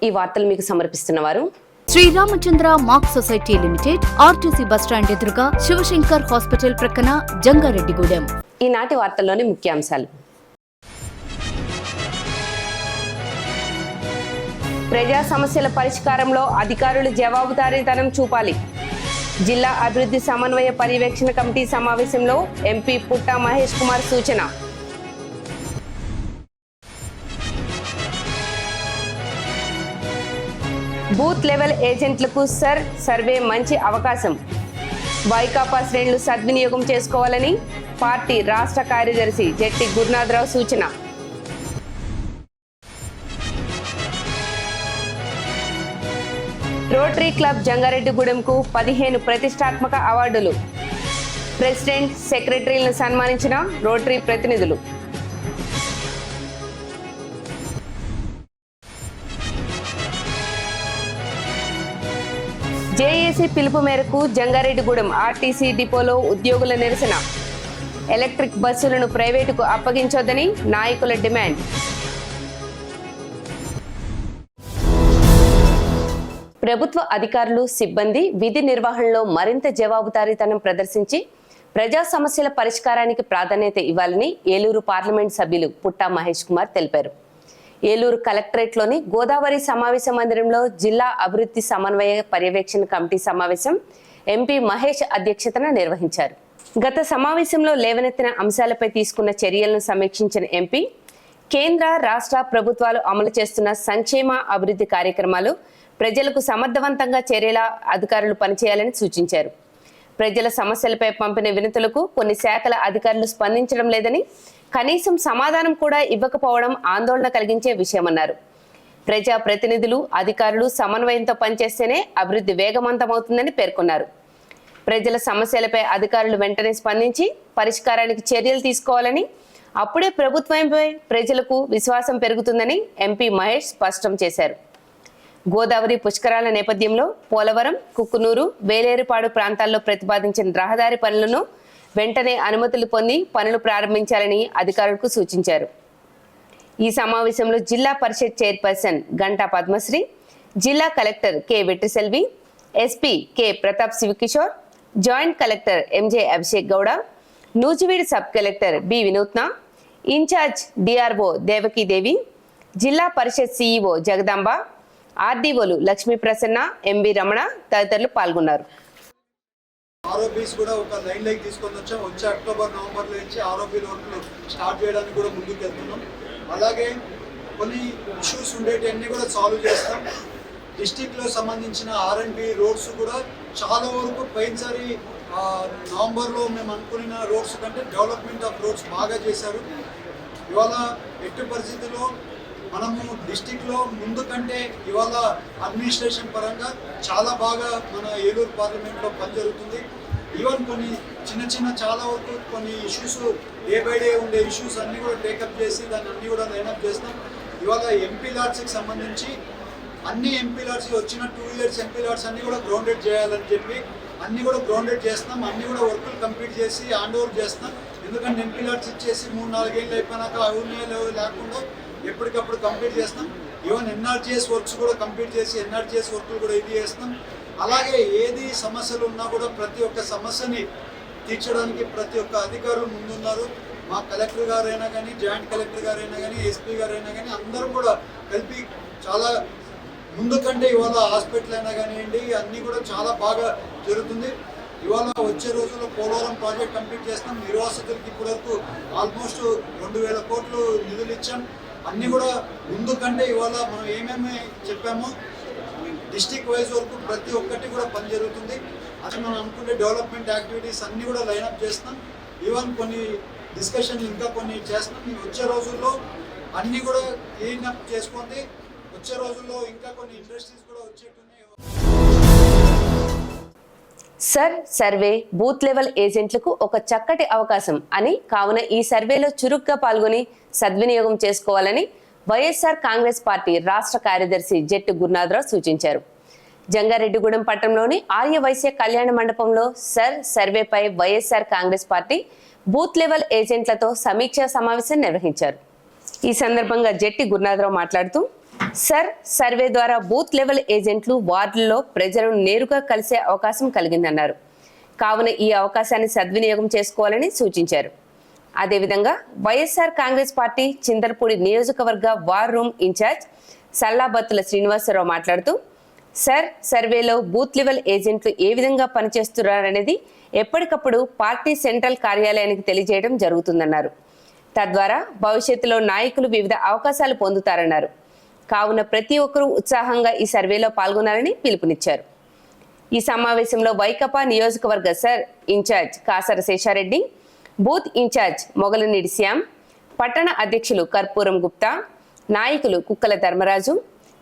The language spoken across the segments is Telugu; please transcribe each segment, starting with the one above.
ఈ వార్తలు మీకు సమర్పిస్తున్నవారు Shri Ramachandra mark society limited, RTC bus stand ఎదురుగా, శివశంకర్ హాస్పిటల్ ప్రక్కన, జంగారెడ్డిగూడెం. ఈనాటి వార్తల్లోని ముఖ్యాంశాలు. ప్రజా సమస్యల పరిష్కారంలో అధికారులు జవాబుదారీతనం చూపాలి. జిల్లా అభివృద్ధి సమన్వయ పర్యవేక్షణ కమిటీ సమావేశంలో ఎంపీ పుట్టా మహేష్ కుమార్ సూచన. బూత్ లెవెల్ ఏజెంట్లకు సర్వే మంచి అవకాశం. వైకాపా శ్రేణులు సద్వినియోగం చేసుకోవాలని పార్టీ రాష్ట్ర కార్యదర్శి జెట్టి గురునాథరావు సూచన. రోటరీ క్లబ్ జంగారెడ్డిగూడెంకు 15 ప్రతిష్టాత్మక అవార్డులు. ప్రెసిడెంట్, సెక్రటరీలను సన్మానించిన రోటరీ ప్రతినిధులు. జేఏసీ పిలుపు మేరకు జంగారెడ్డిగూడెం ఆర్టీసీ డిపోలో ఉద్యోగుల నిరసన. ఎలక్ట్రిక్ బస్సులను ప్రైవేటుకు అప్పగించొద్దని నాయకుల డిమాండ్. ప్రభుత్వ అధికారులు, సిబ్బంది విధి నిర్వహణలో మరింత జవాబుదారీతనం ప్రదర్శించి ప్రజా సమస్యల పరిష్కారానికి ప్రాధాన్యత ఇవ్వాలని ఏలూరు పార్లమెంట్ సభ్యులు పుట్టా మహేష్ కుమార్ తెలిపారు. ఏలూరు కలెక్టరేట్లోని గోదావరి సమావేశ మందిరంలో జిల్లా అభివృద్ధి సమన్వయ పర్యవేక్షణ కమిటీ సమావేశం ఎంపీ మహేష్ అధ్యక్షతన నిర్వహించారు. గత సమావేశంలో లేవనెత్తిన అంశాలపై తీసుకున్న చర్యలను సమీక్షించిన ఎంపీ కేంద్ర, రాష్ట్ర ప్రభుత్వాలు అమలు చేస్తున్న సంక్షేమ అభివృద్ధి కార్యక్రమాలు ప్రజలకు సమర్థవంతంగా చేరేలా అధికారులు పనిచేయాలని సూచించారు. ప్రజల సమస్యలపై పంపిన వినతులకు కొన్ని శాఖల అధికారులు స్పందించడం లేదని, కనీసం సమాధానం కూడా ఇవ్వకపోవడం ఆందోళన కలిగించే విషయమన్నారు. ప్రజా ప్రతినిధులు, అధికారులు సమన్వయంతో పనిచేస్తేనే అభివృద్ధి వేగవంతమవుతుందని పేర్కొన్నారు. ప్రజల సమస్యలపై అధికారులు వెంటనే స్పందించి పరిష్కారానికి చర్యలు తీసుకోవాలని, అప్పుడే ప్రభుత్వంపై ప్రజలకు విశ్వాసం పెరుగుతుందని ఎంపీ మహేష్ స్పష్టం చేశారు. గోదావరి పుష్కరాల నేపథ్యంలో పోలవరం, కుక్కునూరు, వేలేరుపాడు ప్రాంతాల్లో ప్రతిపాదించిన రహదారి పనులను వెంటనే అనుమతులు పొంది పనులు ప్రారంభించాలని అధికారులకు సూచించారు. ఈ సమావేశంలో జిల్లా పరిషత్ చైర్పర్సన్ గంటా పద్మశ్రీ, జిల్లా collector K Vetriselvi, SP K Prathap Sivakishore, joint collector MJ Abhishek Gowda, Nuzvid sub collector B Vinutna, incharge DRO Devakidevi, జిల్లా పరిషత్ సిఇఓ జగదాంబ, ఆర్డీఓలు లక్ష్మీ ప్రసన్న, ఎంబి రమణ తదితరులు పాల్గొన్నారు. ఆర్ఓబీస్ కూడా ఒక లైన్ లైక్ తీసుకొని వచ్చాం. వచ్చే అక్టోబర్, నవంబర్లో నుంచి ఆర్ఓబీ రోడ్లు స్టార్ట్ చేయడానికి కూడా ముందుకు వెళ్తున్నాం. అలాగే కొన్ని ఇష్యూస్ ఉండేటివన్నీ కూడా సాల్వ్ చేస్తాం. డిస్టిక్లో సంబంధించిన ఆర్ఎండ్బి రోడ్స్ కూడా చాలా వరకు పోయినసారి నవంబర్లో మేము అనుకున్న రోడ్స్ కంటే డెవలప్మెంట్ ఆఫ్ రోడ్స్ బాగా చేశారు. ఇవాళ ఎట్టి పరిస్థితుల్లో మనము డిస్టిక్లో ముందు కంటే ఇవాళ అడ్మినిస్ట్రేషన్ పరంగా చాలా బాగా మన ఏలూరు పార్లమెంట్లో పని జరుగుతుంది. ఈవెన్ కొన్ని చిన్న చాలా వరకు కొన్ని ఇష్యూస్ డే బై డే ఉండే ఇష్యూస్ అన్నీ కూడా టేకప్ చేసి దాన్ని అన్నీ కూడా లైనప్ చేస్తాం. ఇవాళ ఎంపీ లాట్స్కి సంబంధించి అన్ని ఎంపీ లాట్స్ వచ్చిన 2 years ఎంపీ లాట్స్ అన్నీ కూడా గ్రౌండెడ్ చేయాలని చెప్పి అన్నీ కూడా గ్రౌండెడ్ చేస్తాం. అన్నీ కూడా వర్కులు కంప్లీట్ చేసి హ్యాండ్ ఓవర్ చేస్తాం. ఎందుకంటే ఎంపీ లాట్స్ ఇచ్చేసి 3-4 ఏళ్ళు అయిపోయినాక అవునాయో లేకుండా ఎప్పటికప్పుడు కంప్లీట్ చేస్తాం. ఈవెన్ ఎన్ఆర్జీఎస్ వర్క్స్ కూడా కంప్లీట్ చేసి ఎన్ఆర్జీఎస్ వర్క్లు కూడా ఇది చేస్తాం. అలాగే ఏది సమస్యలు ఉన్నా కూడా ప్రతి ఒక్క సమస్యని తీర్చడానికి ప్రతి ఒక్క అధికారులు ముందున్నారు. మా కలెక్టర్ గారైనా కానీ, జాయింట్ కలెక్టర్ గారైనా కానీ, ఎస్పీ గారైనా కానీ అందరూ కూడా కలిపి చాలా ముందు కంటే ఇవాళ హాస్పిటల్ అయినా కానివ్వండి అన్నీ కూడా చాలా బాగా జరుగుతుంది. ఇవాళ వచ్చే రోజుల్లో పోలవరం ప్రాజెక్ట్ కంప్లీట్ చేస్తాం. నిర్వాసితులకి ఇప్పటివరకు ఆల్మోస్ట్ 2000 కోట్లు నిధులు ఇచ్చాం. అన్నీ కూడా ముందు కంటే ఇవాళ మనం ఏమేమి చెప్పామో డిస్టిక్ వైజ్ వరకు ప్రతి ఒక్కటి కూడా పని జరుగుతుంది. అది మనం అనుకునే డెవలప్మెంట్ యాక్టివిటీస్ అన్నీ కూడా లైనప్ చేస్తాం. ఈవెన్ కొన్ని డిస్కషన్లు ఇంకా కొన్ని చేస్తాం. వచ్చే రోజుల్లో అన్నీ కూడా క్లీనప్ చేసుకుంది. వచ్చే రోజుల్లో ఇంకా కొన్ని ఇండస్ట్రీస్ కూడా వచ్చేట్టున్నాయి. సర్వే బూత్ లెవెల్ ఏజెంట్లకు ఒక చక్కటి అవకాశం అని, కావున ఈ సర్వేలో చురుగ్గా పాల్గొని సద్వినియోగం చేసుకోవాలని వైఎస్ఆర్ కాంగ్రెస్ పార్టీ రాష్ట్ర కార్యదర్శి జెట్టి గురునాథరావు సూచించారు. జంగారెడ్డిగూడెం పట్టణంలోని ఆర్యవైశ్య కళ్యాణ మండపంలో సర్వేపై YSR Congress party booth level ఏజెంట్లతో సమీక్షా సమావేశం నిర్వహించారు. ఈ సందర్భంగా జెట్టి గురునాథరావు మాట్లాడుతూ సర్ సర్వే ద్వారా బూత్ లెవెల్ ఏజెంట్లు వార్డుల్లో ప్రజలను నేరుగా కలిసే అవకాశం కలిగిందన్నారు. కావున ఈ అవకాశాన్ని సద్వినియోగం చేసుకోవాలని సూచించారు. అదేవిధంగా వైఎస్ఆర్ కాంగ్రెస్ పార్టీ చింతలపూడి నియోజకవర్గ వార్ రూమ్ ఇన్ఛార్జ్ సల్లాబత్తుల శ్రీనివాసరావు మాట్లాడుతూ, సర్ సర్వేలో బూత్ లెవెల్ ఏజెంట్లు ఏ విధంగా పనిచేస్తున్నారనేది ఎప్పటికప్పుడు పార్టీ సెంట్రల్ కార్యాలయానికి తెలియజేయడం జరుగుతుందన్నారు. తద్వారా భవిష్యత్తులో నాయకులు వివిధ అవకాశాలు పొందుతారన్నారు. కావున ప్రతి ఒక్కరూ ఉత్సాహంగా ఈ సర్వేలో పాల్గొనాలని పిలుపునిచ్చారు. ఈ సమావేశంలో వైకాపా నియోజకవర్గ సర్ incharge Kasara Seshareddy, booth incharge Mogalaneedi Shyam, పట్టణ అధ్యక్షులు కర్పూరం గుప్తా, నాయకులు కుక్కల ధర్మరాజు,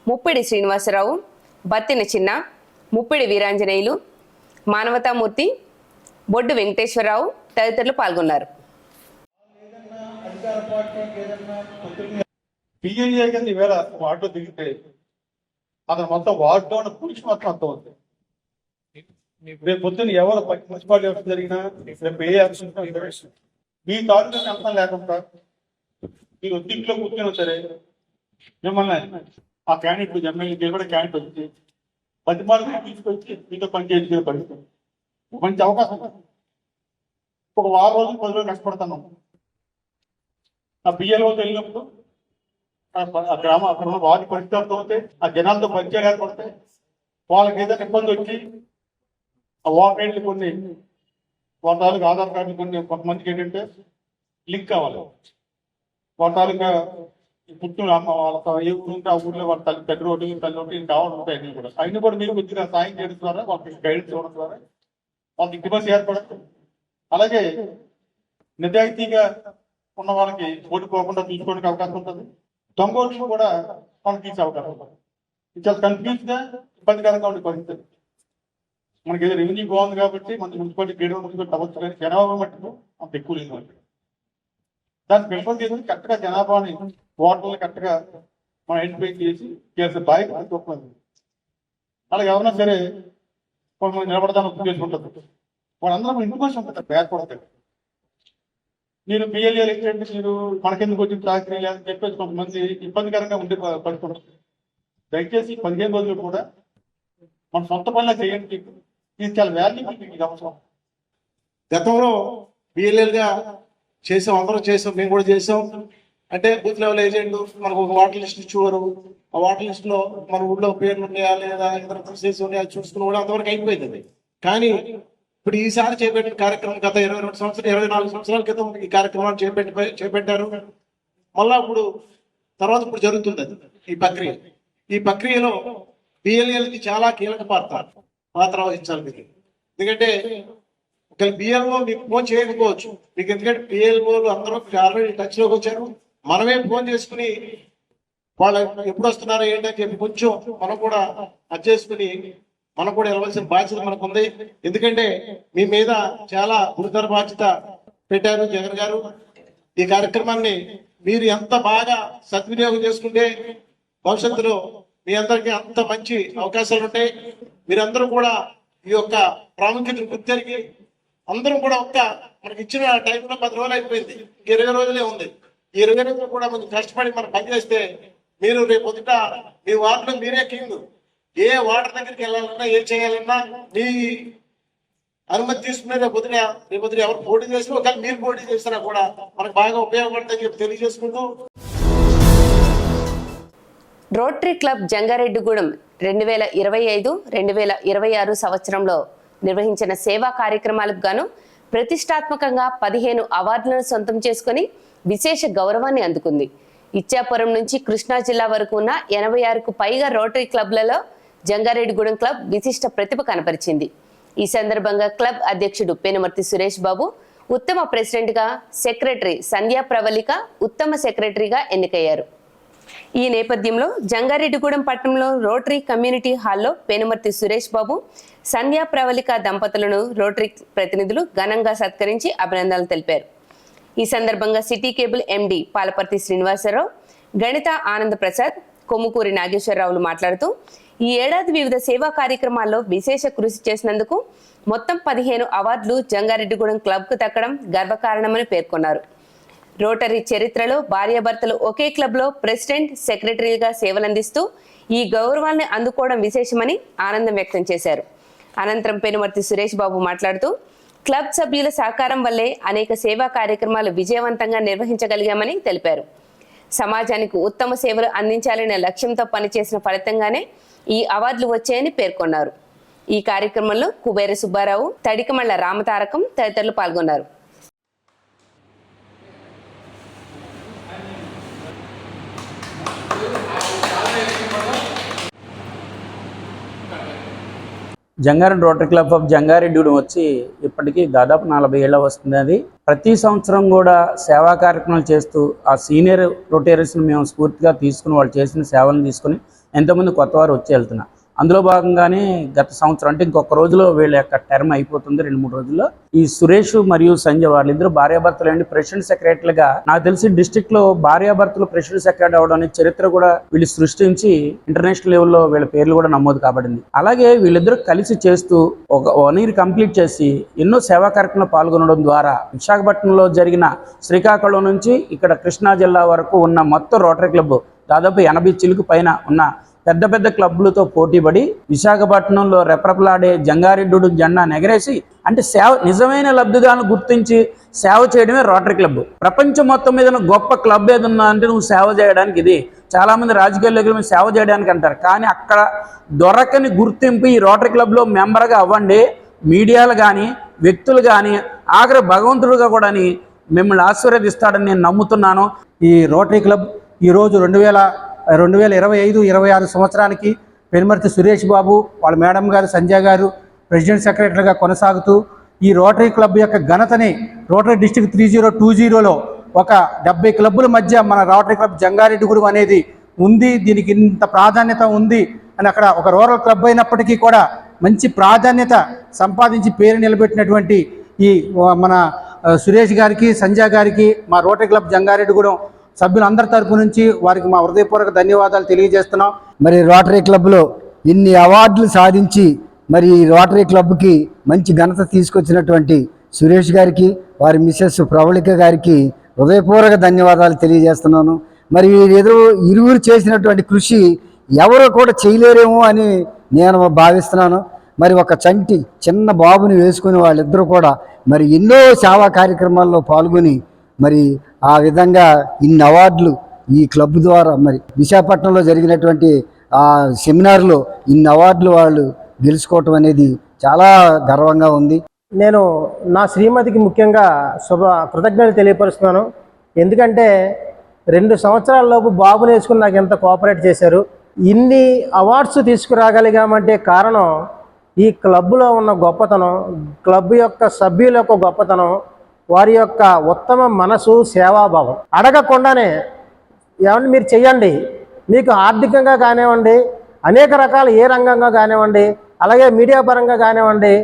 ముప్పిడి శ్రీనివాసరావు, బత్తిన చిన్న, ముప్పిడి వీరాంజనేయులు, మానవతామూర్తి, బొడ్డు వెంకటేశ్వరరావు తదితరులు పాల్గొన్నారు. పిఎన్ఏ కింద ఈవేళ వార్డులో దిగితే అతను మొత్తం వార్డులో ఉన్న పురుషు మొత్తం అంత ఉంది. రేపు పొద్దున్న ఎవరు మున్సిపాలిటీ ఎలక్షన్ జరిగినా రేపు ఏ ఎలక్షన్ మీ తాలూకా అంతం లేకుండా మీరు ఒత్తిడిలో కూర్చొని సరే మిమ్మల్ని ఆ క్యాండిడేట్ ఎమ్మెల్యే కూడా క్యాండిడేట్ వచ్చి 10 మార్కులు తీసుకొచ్చి మీతో పనిచేయించే పరిస్థితి మంచి అవకాశం. ఒక వారం రోజులు 10 రోజులు కష్టపడుతున్నాం. ఆ బియ్యలతో వెళ్ళినప్పుడు ఆ గ్రామం అక్కడ ఉన్న వారి పరిస్థితులతో అవుతాయి, ఆ జనాలతో పరిచయం ఏర్పడతాయి. వాళ్ళకి ఏదైనా ఇబ్బంది వచ్చి ఆ ఓటర్లు కొన్ని వాళ్ళ తాలూకా ఆధార్ కార్డులు కొన్ని కొంతమందికి ఏంటంటే లింక్ కావాలి. వాళ్ళ తాలూకా పుట్టిన వాళ్ళ ఏ ఊరు ఉంటే ఆ ఊర్లో వాళ్ళ తల్లి పెద్ద రోడ్డు తల్లి రోడ్డు కావాలి ఉంటాయి. అన్ని కూడా అయినా కూడా మీరు కొద్దిగా సాయం చేయడం ద్వారా వాళ్ళకి గైడెన్స్ ఇవ్వడం ద్వారా వాళ్ళకి ఇంటిమసి ఏర్పడదు. అలాగే నిజాయితీగా ఉన్న వాళ్ళకి ఓడిపోకుండా తీసుకోవడానికి అవకాశం ఉంటుంది. దొంగోట్లు కూడా వాళ్ళకి తీసే అవకాశం ఉంటుంది. ఇది చాలా కన్ఫ్యూజ్ గా ఇబ్బందికరంగా ఉండే పరిస్థితి. మనకి ఏదో రెవెన్యూ బాగుంది కాబట్టి మన మున్సిపాలిటీ గేడ్ మున్సిపాలిటీ అవ్వచ్చు, కానీ జనాభా మట్టుకు అంత ఎక్కువ లేదు. మనకి దాన్ని ప్రిఫర్ చేసి కరెక్ట్గా జనాభాని ఓటర్లు కరెక్ట్గా మనం ఐడెంటిఫై చేసి చేసే బాధ్యత తప్పదు. అలాగే ఎవరైనా సరే కొంతమంది నిలబడదాన్ని ఒప్పు చేసుకుంటుంది. వాళ్ళందరూ ఇంటి కోసం ఉంటుంది, భయపడతారు. మీరు పిఎల్ఏ ఏంటంటే మీరు మనకెందుకు వచ్చిన చాకరీ లేదని చెప్పేసి కొంతమంది ఇబ్బందికరంగా ఉండే పడుతుంటారు. దయచేసి 15 రోజులు కూడా మన సొంత పనులు చేయండి. ఇది చాలా వాల్యూ మీకు అవసరం. గతంలో బిఎల్ఎల్గా చేసాం, అందరం చేసాం, మేము కూడా చేసాం. అంటే బూత్ లెవెల్ ఏజెంట్ మనకు ఒక వాటర్ లిస్ట్ ఇచ్చేవారు. ఆ వాటర్ లిస్ట్ లో మన ఊళ్ళో పేర్లు ఉన్నాయా లేదా ఇతర ప్రోసెస్ ఉన్నాయా చూసుకుని కూడా అంతవరకు అయిపోయింది. కానీ ఇప్పుడు ఈసారి చేపట్టిన కార్యక్రమం గత 22 సంవత్సరాలు 24 సంవత్సరాల క్రితం ఈ కార్యక్రమాన్ని చేపట్టారు. మళ్ళా ఇప్పుడు జరుగుతుంది ఈ ప్రక్రియ. ఈ ప్రక్రియలో బిఎల్ఎల్కి చాలా కీలక పాత్ర వహించాలి మీరు. ఎందుకంటే ఒక బిఎల్ఓ మీకు ఫోన్ చేయకపోవచ్చు మీకు, ఎందుకంటే బిఎల్ఓలు అందరూ ఆల్రెడీ టచ్ లోకి వచ్చారు. మనమే ఫోన్ చేసుకుని వాళ్ళు ఎప్పుడు వస్తున్నారో ఏంటని చెప్పి కొంచెం మనం కూడా అది చేసుకుని మనం కూడా వెళ్ళవలసిన బాధ్యత మనకు ఉంది. ఎందుకంటే మీ మీద చాలా గురుతర బాధ్యత పెట్టారు జగన్ గారు. ఈ కార్యక్రమాన్ని మీరు ఎంత బాగా సద్వినియోగం చేసుకుంటే భవిష్యత్తులో మీ అందరికీ అంత మంచి అవకాశాలు ఉంటాయి. మీరందరూ కూడా ఈ యొక్క ప్రాముఖ్యతను గుర్తెరిగి అందరూ కూడా మనకి ఇచ్చిన టైంలో 10 రోజులు అయిపోయింది, 20 రోజులే ఉంది. ఈ 20 రోజులు కూడా మనం కష్టపడి మనం పనిచేస్తే మీరు రేపు పొద్దుట మీ వార్డులో మీరే కింగ్. ఏ వాటర్ దగ్గరికి వెళ్ళాలన్నా ఏం చేయాలన్నా మీ అనుమతి తీసుకునే రేపు పొద్దున ఎవరు పోటీ చేసినా ఒకవేళ మీరు పోటీ చేసినా కూడా మనకు బాగా ఉపయోగపడుతుందని చెప్పి తెలియజేసుకుంటూ, రోటరీ క్లబ్ జంగారెడ్డిగూడెం 2025-2026 సంవత్సరంలో నిర్వహించిన సేవా కార్యక్రమాలకు గాను ప్రతిష్టాత్మకంగా 15 అవార్డులను సొంతం చేసుకుని విశేష గౌరవాన్ని అందుకుంది. ఇచ్చాపురం నుంచి కృష్ణా జిల్లా వరకు ఉన్న 86కు పైగా రోటరీ క్లబ్లలో జంగారెడ్డిగూడెం క్లబ్ విశిష్ట ప్రతిభ కనపరిచింది. ఈ సందర్భంగా క్లబ్ అధ్యక్షుడు పెనుమర్తి సురేష్ బాబు ఉత్తమ ప్రెసిడెంట్గా, సెక్రటరీ సంధ్యా ప్రవళిక ఉత్తమ సెక్రటరీగా ఎన్నికయ్యారు. ఈ నేపథ్యంలో జంగారెడ్డిగూడెం పట్టణంలో రోటరీ కమ్యూనిటీ హాల్లో పెనుమర్తి సురేష్ బాబు, సంధ్యా ప్రవళిక దంపతులను రోటరీ ప్రతినిధులు ఘనంగా సత్కరించి అభినందనలు తెలిపారు. ఈ సందర్భంగా city cable MD Palaparthi Srinivasarao, Ganitha Ananda Prasad, కొమ్ముకూరి నాగేశ్వరరావులు మాట్లాడుతూ, ఈ ఏడాది వివిధ సేవా కార్యక్రమాల్లో విశేష కృషి చేసినందుకు మొత్తం 15 అవార్డులు జంగారెడ్డిగూడెం క్లబ్కు దక్కడం గర్వకారణమని పేర్కొన్నారు. రోటరీ చరిత్రలో భార్యాభర్తలు ఒకే క్లబ్లో ప్రెసిడెంట్, సెక్రటరీగా సేవలందిస్తూ ఈ గౌరవాన్ని అందుకోవడం విశేషమని ఆనందం వ్యక్తం చేశారు. అనంతరం పెనుమర్తి సురేష్ బాబు మాట్లాడుతూ క్లబ్ సభ్యుల సహకారం వల్లే అనేక సేవా కార్యక్రమాలు విజయవంతంగా నిర్వహించగలిగామని తెలిపారు. సమాజానికి ఉత్తమ సేవలు అందించాలనే లక్ష్యంతో పనిచేసిన ఫలితంగానే ఈ అవార్డులు వచ్చాయని పేర్కొన్నారు. ఈ కార్యక్రమంలో కుబేర సుబ్బారావు, తడికమళ్ల రామతారకం తదితరులు పాల్గొన్నారు. Jangareddy rotary club of Jangareddy వచ్చి ఇప్పటికీ దాదాపు 40 ఏళ్ళ వస్తుంది. అది ప్రతి సంవత్సరం కూడా సేవా కార్యక్రమాలు చేస్తూ ఆ సీనియర్ రోటరీస్ని మేము స్ఫూర్తిగా తీసుకుని వాళ్ళు చేసిన సేవలను తీసుకుని ఎంతోమంది కొత్త వారు వచ్చి వెళ్తున్నారు. అందులో భాగంగానే గత సంవత్సరం అంటే ఇంకొక రోజులో వీళ్ళ యొక్క టర్మ్ అయిపోతుంది, 2-3 రోజుల్లో. ఈ సురేష్ మరియు సంజయ్ వాళ్ళిద్దరు భార్యాభర్తలు అండి ప్రెసిడెంట్ సెక్రటరీలుగా. నాకు తెలిసి డిస్ట్రిక్ట్ లో భార్యాభర్తలు ప్రెసిడెంట్ సెక్రటరీ అవడం అనే చరిత్ర కూడా వీళ్ళు సృష్టించి ఇంటర్నేషనల్ లెవెల్లో వీళ్ళ పేర్లు కూడా నమోదు కాబడింది. అలాగే వీళ్ళిద్దరూ కలిసి చేస్తూ ఒక 1 year కంప్లీట్ చేసి ఎన్నో సేవా కార్యక్రమంలో పాల్గొనడం ద్వారా విశాఖపట్నంలో జరిగిన శ్రీకాకుళం నుంచి ఇక్కడ కృష్ణా జిల్లా వరకు ఉన్న మొత్తం రోటరీ క్లబ్ దాదాపు 80 చిలుకు పైన ఉన్న పెద్ద పెద్ద క్లబ్లతో పోటీపడి విశాఖపట్నంలో రెపరెపలాడే జంగారెడ్డి జెండా ఎగరేసి అంటే సేవ నిజమైన లబ్ధిదారులను గుర్తించి సేవ చేయడమే రోటరీ క్లబ్. ప్రపంచం మొత్తం మీద గొప్ప క్లబ్ ఏదన్నా అంటే నువ్వు సేవ చేయడానికి ఇది. చాలామంది రాజకీయాల్లో మీద సేవ చేయడానికి అంటారు, కానీ అక్కడ దొరకని గుర్తింపు ఈ రోటరీ క్లబ్లో మెంబర్గా అవ్వండి. మీడియాలు కానీ వ్యక్తులు కానీ ఆఖరి భగవంతుడుగా కూడా మిమ్మల్ని ఆశీర్వదిస్తాడని నేను నమ్ముతున్నాను. ఈ రోటరీ క్లబ్ ఈరోజు 2025-26 సంవత్సరానికి పెనుమర్తి సురేష్ బాబు వాళ్ళ మేడం గారు సంజయ్ గారు ప్రెసిడెంట్ సెక్రటరీగా కొనసాగుతూ ఈ రోటరీ క్లబ్ యొక్క ఘనతని రోటరీ డిస్ట్రిక్ట్ 3020లో ఒక 70 క్లబ్బుల మధ్య మన రోటరీ క్లబ్ జంగారెడ్డిగూడెం అనేది ఉంది. దీనికి ఇంత ప్రాధాన్యత ఉంది అని అక్కడ ఒక రూరల్ క్లబ్ అయినప్పటికీ కూడా మంచి ప్రాధాన్యత సంపాదించి పేరు నిలబెట్టినటువంటి ఈ మన సురేష్ గారికి, సంజయ్ గారికి మా రోటరీ క్లబ్ జంగారెడ్డిగూడెం సభ్యులందరి తరపు నుంచి వారికి మా హృదయపూర్వక ధన్యవాదాలు తెలియజేస్తున్నాం. మరి రోటరీ క్లబ్లో ఇన్ని అవార్డులు సాధించి మరి రోటరీ క్లబ్కి మంచి ఘనత తీసుకొచ్చినటువంటి సురేష్ గారికి, వారి మిస్సెస్ ప్రవళిక గారికి హృదయపూర్వక ధన్యవాదాలు తెలియజేస్తున్నాను. మరి ఇరువురు చేసినటువంటి కృషి ఎవరు కూడా చేయలేరేమో అని నేను భావిస్తున్నాను. మరి ఒక చిన్న బాబుని వేసుకుని వాళ్ళిద్దరూ కూడా మరి ఎన్నో సేవా కార్యక్రమాల్లో పాల్గొని మరి ఆ విధంగా ఇన్ని అవార్డులు ఈ క్లబ్ ద్వారా మరి విశాఖపట్నంలో జరిగినటువంటి ఆ సెమినార్లో ఇన్ని అవార్డులు వాళ్ళు గెలుచుకోవటం అనేది చాలా గర్వంగా ఉంది. నేను నా శ్రీమతికి ముఖ్యంగా కృతజ్ఞతలు తెలియపరుస్తున్నాను. ఎందుకంటే 2 సంవత్సరాలలోపు బాబుని వేసుకుని నాకు ఎంత కోఆపరేట్ చేశారు. ఇన్ని అవార్డ్స్ తీసుకురాగలిగామంటే కారణం ఈ క్లబ్లో ఉన్న గొప్పతనం, క్లబ్ యొక్క సభ్యుల యొక్క గొప్పతనం, వారి యొక్క ఉత్తమ మనసు, సేవాభావం. అడగకుండానే ఏమంటే మీరు చెయ్యండి, మీకు ఆర్థికంగా కానివ్వండి, అనేక రకాల ఏ రంగంగా కానివ్వండి, అలాగే మీడియా పరంగా కానివ్వండి,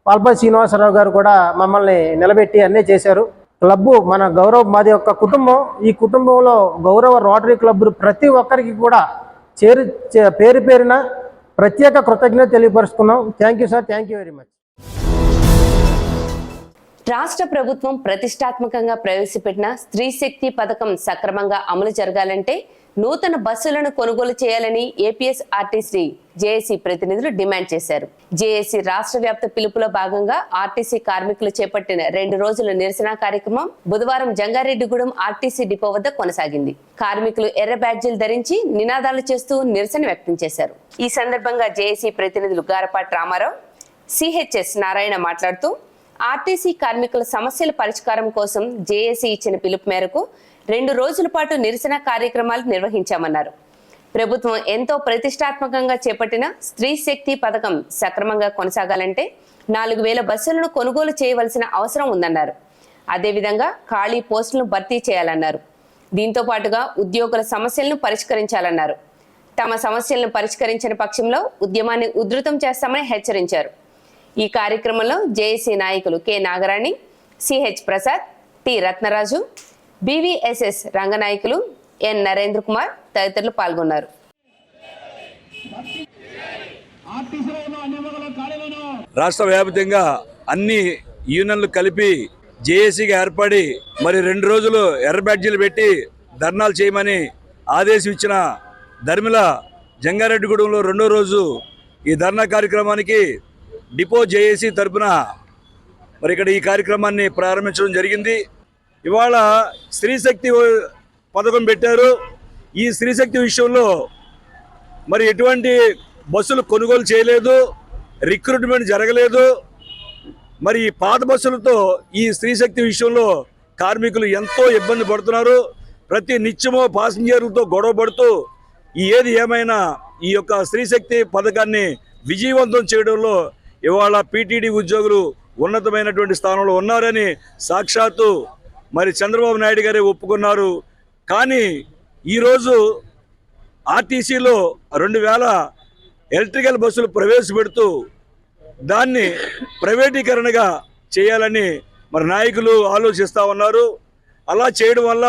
పాల్పల్లి శ్రీనివాసరావు గారు కూడా మమ్మల్ని నిలబెట్టి అన్నీ చేశారు. క్లబ్బు మన మాది యొక్క కుటుంబం. ఈ కుటుంబంలో గౌరవ రోటరీ క్లబ్బు ప్రతి ఒక్కరికి కూడా పేరు పేరున ప్రత్యేక కృతజ్ఞత తెలియపరుచుకున్నాం. Thank you sir, thank you very much. రాష్ట్ర ప్రభుత్వం ప్రతిష్టాత్మకంగా ప్రవేశపెట్టిన స్త్రీ శక్తి పథకం సక్రమంగా అమలు జరగాలంటే నూతన బస్సులను కొనుగోలు చేయాలని ఏపీఎస్ఆర్టీసీ జేఏసీ ప్రతినిధులు డిమాండ్ చేశారు. జేఏసీ రాష్ట్ర వ్యాప్త పిలుపులో భాగంగా ఆర్టీసీ కార్మికులు చేపట్టిన 2 రోజుల నిరసన కార్యక్రమం బుధవారం జంగారెడ్డిగూడెం ఆర్టీసీ డిపో వద్ద కొనసాగింది. కార్మికులు ఎర్ర బ్యాడ్జీలు ధరించి నినాదాలు చేస్తూ నిరసన వ్యక్తం చేశారు. ఈ సందర్భంగా జేఏసీ ప్రతినిధులు గారపాటి రామారావు, సిహెచ్ఎస్ నారాయణ మాట్లాడుతూ ఆర్టీసీ కార్మికుల సమస్యల పరిష్కారం కోసం జేఏసీ ఇచ్చిన పిలుపు మేరకు 2 రోజుల పాటు నిరసన కార్యక్రమాలు నిర్వహించామన్నారు. ప్రభుత్వం ఎంతో ప్రతిష్టాత్మకంగా చేపట్టిన స్త్రీ శక్తి పథకం సక్రమంగా కొనసాగాలంటే 4000 బస్సులను కొనుగోలు చేయవలసిన అవసరం ఉందన్నారు. అదేవిధంగా ఖాళీ పోస్టులను భర్తీ చేయాలన్నారు. దీంతో పాటుగా ఉద్యోగుల సమస్యలను పరిష్కరించాలన్నారు. తమ సమస్యలను పరిష్కరించిన పక్షంలో ఉద్యమాన్ని ఉధృతం చేస్తామని హెచ్చరించారు. ఈ కార్యక్రమంలో జేఏసీ నాయకులు K Nagarani, CH Prasad, T Ratnaraju, BVSS Ranganayakulu N Narendra Kumar తదితరులు పాల్గొన్నారు. రాష్ట్ర వ్యాప్తంగా అన్ని యూనియన్లు కలిపి జేఏసీగా ఏర్పడి మరి 2 రోజులు ఎర్ర బ్యాడ్జీలు పెట్టి ధర్నాలు చేయమని ఆదేశం ఇచ్చిన ధర్మిల జంగారెడ్డిగూడెంలో 2వ రోజు ఈ ధర్నా కార్యక్రమానికి డిపో జేఏసీ తరపున మరి ఇక్కడ ఈ కార్యక్రమాన్ని ప్రారంభించడం జరిగింది. ఇవాళ స్త్రీశక్తి పథకం పెట్టారు. ఈ స్త్రీశక్తి విషయంలో మరి ఎటువంటి బస్సులు కొనుగోలు చేయలేదు, రిక్రూట్మెంట్ జరగలేదు. మరి ఈ పాత బస్సులతో ఈ స్త్రీశక్తి విషయంలో కార్మికులు ఎంతో ఇబ్బంది పడుతున్నారు. ప్రతి నిత్యమో పాసింజర్లతో గొడవ పడుతూ ఏది ఏమైనా ఈ యొక్క స్త్రీశక్తి పథకాన్ని విజయవంతం చేయడంలో ఇవాళ పీటీడీ ఉద్యోగులు ఉన్నతమైనటువంటి స్థానంలో ఉన్నారని సాక్షాత్తు మరి చంద్రబాబు నాయుడు గారే ఒప్పుకున్నారు. కానీ ఈరోజు ఆర్టీసీలో 2000 ఎలక్ట్రికల్ బస్సులు ప్రవేశపెడుతూ దాన్ని ప్రైవేటీకరణగా చేయాలని మరి నాయకులు ఆలోచిస్తూ ఉన్నారు. అలా చేయడం వల్ల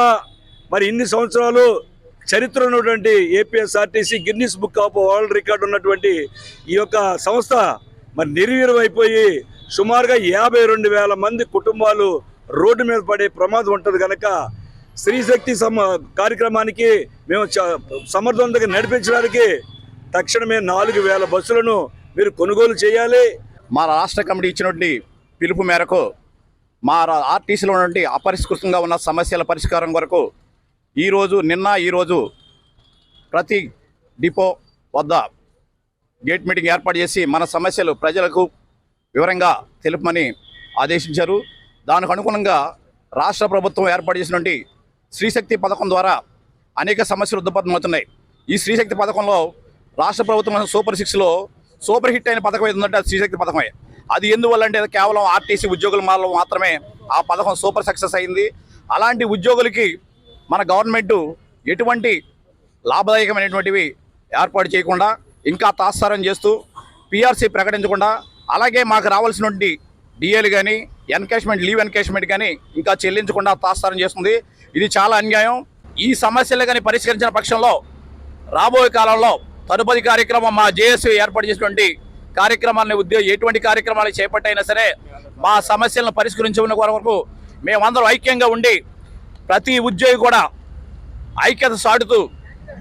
మరి ఇన్ని సంవత్సరాలు చరిత్ర ఉన్నటువంటి APSRTC Guinness book of world record ఉన్నటువంటి ఈ యొక్క సంస్థ మరి నిర్వీర్యమైపోయి సుమారుగా 52,000 మంది కుటుంబాలు రోడ్డు మీద పడే ప్రమాదం ఉంటుంది. కనుక స్త్రీశక్తి కార్యక్రమానికి మేము సమర్థవంతంగా నడిపించడానికి తక్షణమే 4,000 బస్సులను మీరు కొనుగోలు చేయాలి. మా రాష్ట్ర కమిటీ ఇచ్చినటువంటి పిలుపు మేరకు మా ఆర్టీసీలో ఉన్నటువంటి అపరిష్కృతంగా ఉన్న సమస్యల పరిష్కారం కొరకు ఈరోజు ప్రతి డిపో వద్ద గేట్ మీటింగ్ ఏర్పాటు చేసి మన సమస్యలు ప్రజలకు వివరంగా తెలుపమని ఆదేశించారు. దానికి అనుగుణంగా రాష్ట్ర ప్రభుత్వం ఏర్పాటు చేసినటువంటి స్త్రీశక్తి పథకం ద్వారా అనేక సమస్యలు ఉద్భవమవుతున్నాయి. ఈ స్త్రీశక్తి పథకంలో రాష్ట్ర ప్రభుత్వం సూపర్ 6లో సూపర్ హిట్ అయిన పథకం ఏదంటే అది స్త్రీశక్తి పథకమే. అది ఎందువల్ల అంటే కేవలం ఆర్టీసీ ఉద్యోగుల మాత్రమే ఆ పథకం సూపర్ సక్సెస్ అయింది. అలాంటి ఉద్యోగులకి మన గవర్నమెంట్ ఎటువంటి లాభదాయకమైనటువంటివి ఏర్పాటు చేయకుండా ఇంకా తాత్సారం చేస్తూ పిఆర్సీ ప్రకటించకుండా అలాగే మాకు రావాల్సినటువంటి డిఏలు కానీ లీవ్ ఎన్కేష్మెంట్ కానీ ఇంకా చెల్లించకుండా తాత్సారం చేస్తుంది. ఇది చాలా అన్యాయం. ఈ సమస్యలు కానీ పరిష్కరించిన పక్షంలో రాబోయే కాలంలో తదుపరి కార్యక్రమం మా జేఏసీ ఏర్పాటు చేసినటువంటి కార్యక్రమాలను ఎటువంటి కార్యక్రమాలు చేపట్టైనా సరే మా సమస్యలను పరిష్కరించుకునే వరకు మేమందరం ఐక్యంగా ఉండి ప్రతి ఉద్యోగి కూడా ఐక్యత సాటుతూ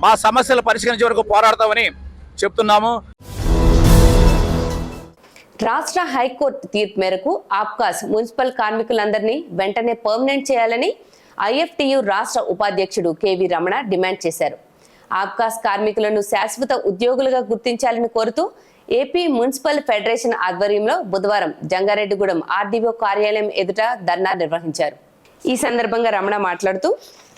మా సమస్యలు పరిష్కరించే వరకు పోరాడతామని చెప్తున్నాము. రాష్ట్ర హైకోర్టు తీర్పు మేరకు ఆప్కాస్ మున్సిపల్ కార్మికులందరినీ వెంటనే పర్మనెంట్ చేయాలని ఐఎఫ్టియు రాష్ట్ర ఉపాధ్యక్షుడు కేవీ రమణ డిమాండ్ చేశారు. ఆప్కాస్ కార్మికులను శాశ్వత ఉద్యోగులుగా గుర్తించాలని కోరుతూ ఏపీ మున్సిపల్ ఫెడరేషన్ ఆధ్వర్యంలో బుధవారం జంగారెడ్డిగూడెం ఆర్డీఓ కార్యాలయం ఎదుట ధర్నా నిర్వహించారు. ఈ సందర్భంగా రమణ మాట్లాడుతూ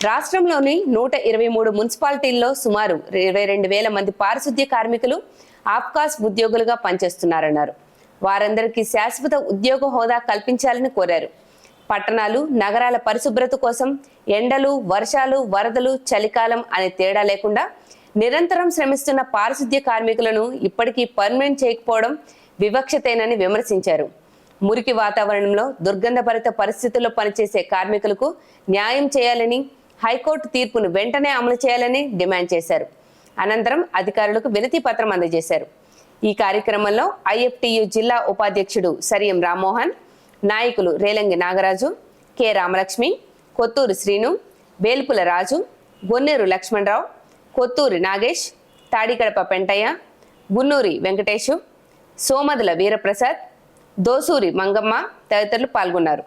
రాష్ట్రంలోని 123 మున్సిపాలిటీల్లో సుమారు 22,000 మంది పారిశుద్ధ్య కార్మికులు ఆప్కాస్ ఉద్యోగులుగా పనిచేస్తున్నారన్నారు. వారందరికీ శాశ్వత ఉద్యోగ హోదా కల్పించాలని కోరారు. పట్టణాలు నగరాల పరిశుభ్రత కోసం ఎండలు, వర్షాలు, వరదలు, చలికాలం అనే తేడా లేకుండా నిరంతరం శ్రమిస్తున్న పారిశుద్ధ్య కార్మికులను ఇప్పటికీ పర్మనెంట్ చేయకపోవడం వివక్షతేనని విమర్శించారు. మురికి వాతావరణంలో దుర్గంధభరిత పరిస్థితుల్లో పనిచేసే కార్మికులకు న్యాయం చేయాలని, హైకోర్టు తీర్పును వెంటనే అమలు చేయాలని డిమాండ్ చేశారు. అనంతరం అధికారులకు వినతి పత్రం అందజేశారు. ఈ కార్యక్రమంలో ఐఎఫ్టియు జిల్లా ఉపాధ్యక్షుడు సరియం రామ్మోహన్, నాయకులు రేలంగి నాగరాజు, కె రామలక్ష్మి, కొత్తూరు శ్రీను, వేల్పుల రాజు, గొన్నేరు లక్ష్మణరావు, కొత్తూరి నాగేష్, తాడికడప పెంటయ్య, గున్నూరి వెంకటేశు, సోమదుల వీరప్రసాద్, దోసూరి మంగమ్మ తదితరులు పాల్గొన్నారు.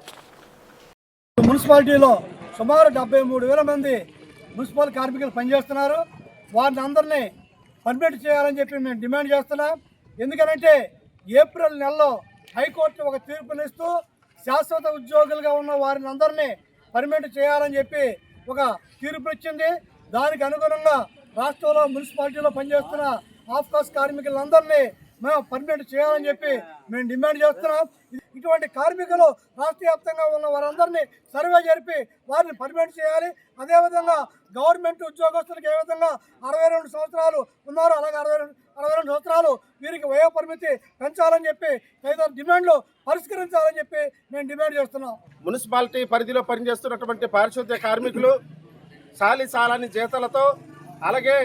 మున్సిపాలిటీలో సుమారు 73,000 మంది మున్సిపల్ కార్మికులు పనిచేస్తున్నారు. వారిని అందరినీ పర్మిట్ చేయాలని చెప్పి మేము డిమాండ్ చేస్తున్నాం. ఎందుకంటే ఏప్రిల్ నెలలో హైకోర్టు ఒక తీర్పునిస్తూ శాశ్వత ఉద్యోగులుగా ఉన్న వారిని అందరినీ పర్మిట్ చేయాలని చెప్పి ఒక తీర్పునిచ్చింది. దానికి అనుగుణంగా రాష్ట్రంలో మున్సిపాలిటీలో పనిచేస్తున్న ఆఫ్కాస్ కార్మికులందరినీ మేము పర్మిట్ చేయాలని చెప్పి మేము డిమాండ్ చేస్తున్నాం. ఇటువంటి కార్మికులు రాష్ట్ర వ్యాప్తంగా ఉన్న వారందరినీ సర్వే జరిపి వారిని పర్మిట్ చేయాలి. అదేవిధంగా గవర్నమెంట్ ఉద్యోగస్తులకు ఏ విధంగా 62 సంవత్సరాలు ఉన్నారో అలాగే 62 సంవత్సరాలు వీరికి వయో పరిమితి పెంచాలని చెప్పి తదితర డిమాండ్లు పరిష్కరించాలని చెప్పి మేము డిమాండ్ చేస్తున్నాం. మున్సిపాలిటీ పరిధిలో పనిచేస్తున్నటువంటి పారిశుద్ధ్య కార్మికులు సాలని జీతాలతో అలాగే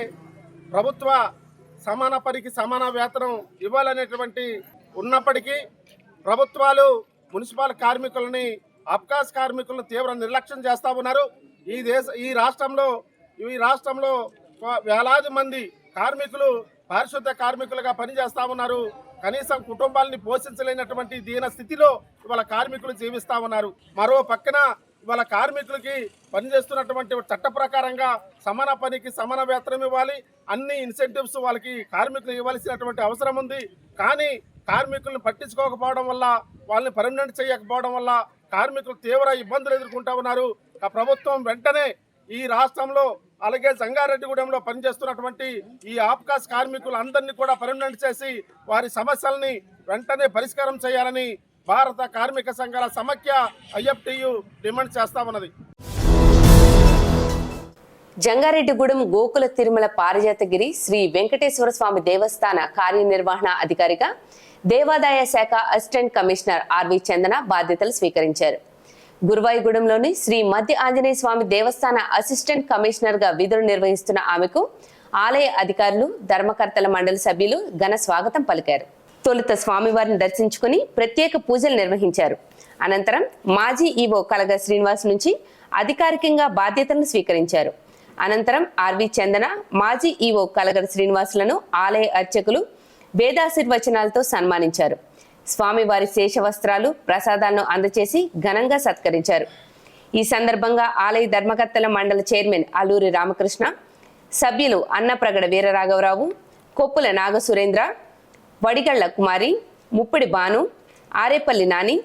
ప్రభుత్వ సమాన పనికి సమాన వేతనం ఇవ్వాలనేటువంటి ఉన్నప్పటికీ ప్రభుత్వాలు మున్సిపల్ కార్మికులని అబ్కాస్ కార్మికులను తీవ్ర నిర్లక్ష్యం చేస్తూ ఉన్నారు. ఈ రాష్ట్రంలో వేలాది మంది కార్మికులు పారిశుద్ధ కార్మికులుగా పనిచేస్తూ ఉన్నారు. కనీసం కుటుంబాలని పోషించలేనటువంటి దీన స్థితిలో ఇవాళ కార్మికులు జీవిస్తూ ఉన్నారు. మరో పక్కన ఇవాళ కార్మికులకి పనిచేస్తున్నటువంటి చట్ట ప్రకారంగా సమాన పనికి సమాన వేతనం ఇవ్వాలి, అన్ని ఇన్సెంటివ్స్ వాళ్ళకి కార్మికులు ఇవ్వాల్సినటువంటి అవసరం ఉంది. కానీ కార్మికులను పట్టించుకోకపోవడం వల్ల, వాళ్ళని పర్మనెంట్ చేయకపోవడం వల్ల కార్మికులు తీవ్ర ఇబ్బందులు ఎదుర్కొంటూ ఉన్నారు. ప్రభుత్వం వెంటనే ఈ రాష్ట్రంలో అలాగే జంగారెడ్డిగూడెంలో పనిచేస్తున్నటువంటి ఈ ఆప్కాస్ కార్మికులందరినీ కూడా పర్మనెంట్ చేసి వారి సమస్యల్ని వెంటనే పరిష్కారం చేయాలని భారత కార్మిక సంఘాల సమాఖ్య ఐఎఫ్టియు డిమాండ్ చేస్తా ఉన్నది. జంగారెడ్డిగూడెం గోకుల తిరుమల పారిజాతగిరి శ్రీ వెంకటేశ్వర స్వామి దేవస్థాన కార్యనిర్వహణ అధికారిగా దేవాదాయ శాఖ అసిస్టెంట్ కమిషనర్ ఆర్వి చందన బాధ్యతలు స్వీకరించారు. గురువాయిగూడెంలోని శ్రీ మధ్య ఆంజనేయ స్వామి దేవస్థాన అసిస్టెంట్ కమిషనర్ గా విధులు నిర్వహిస్తున్న ఆమెకు ఆలయ అధికారులు, ధర్మకర్తల మండలి సభ్యులు ఘన స్వాగతం పలికారు. తొలుత స్వామివారిని దర్శించుకుని ప్రత్యేక పూజలు నిర్వహించారు. అనంతరం మాజీ ఈవో కలగ శ్రీనివాస్ నుంచి అధికారికంగా బాధ్యతలను స్వీకరించారు. అనంతరం ఆర్వి చందన, మాజీ ఈవో కలగ శ్రీనివాసులను ఆలయ అర్చకులు వేదాశీర్వచనాలతో సన్మానించారు. స్వామివారి శేషవస్త్రాలు, ప్రసాదాలను అందచేసి ఘనంగా సత్కరించారు. ఈ సందర్భంగా ఆలయ ధర్మకర్తల మండలి చైర్మన్ అల్లూరి రామకృష్ణ, సభ్యులు అన్నప్రగడ వీరరాఘవరావు, కొప్పుల నాగసురేంద్ర, వడిగళ్ల కుమారి, ముప్పిడి భాను, ఆరేపల్లి నాని,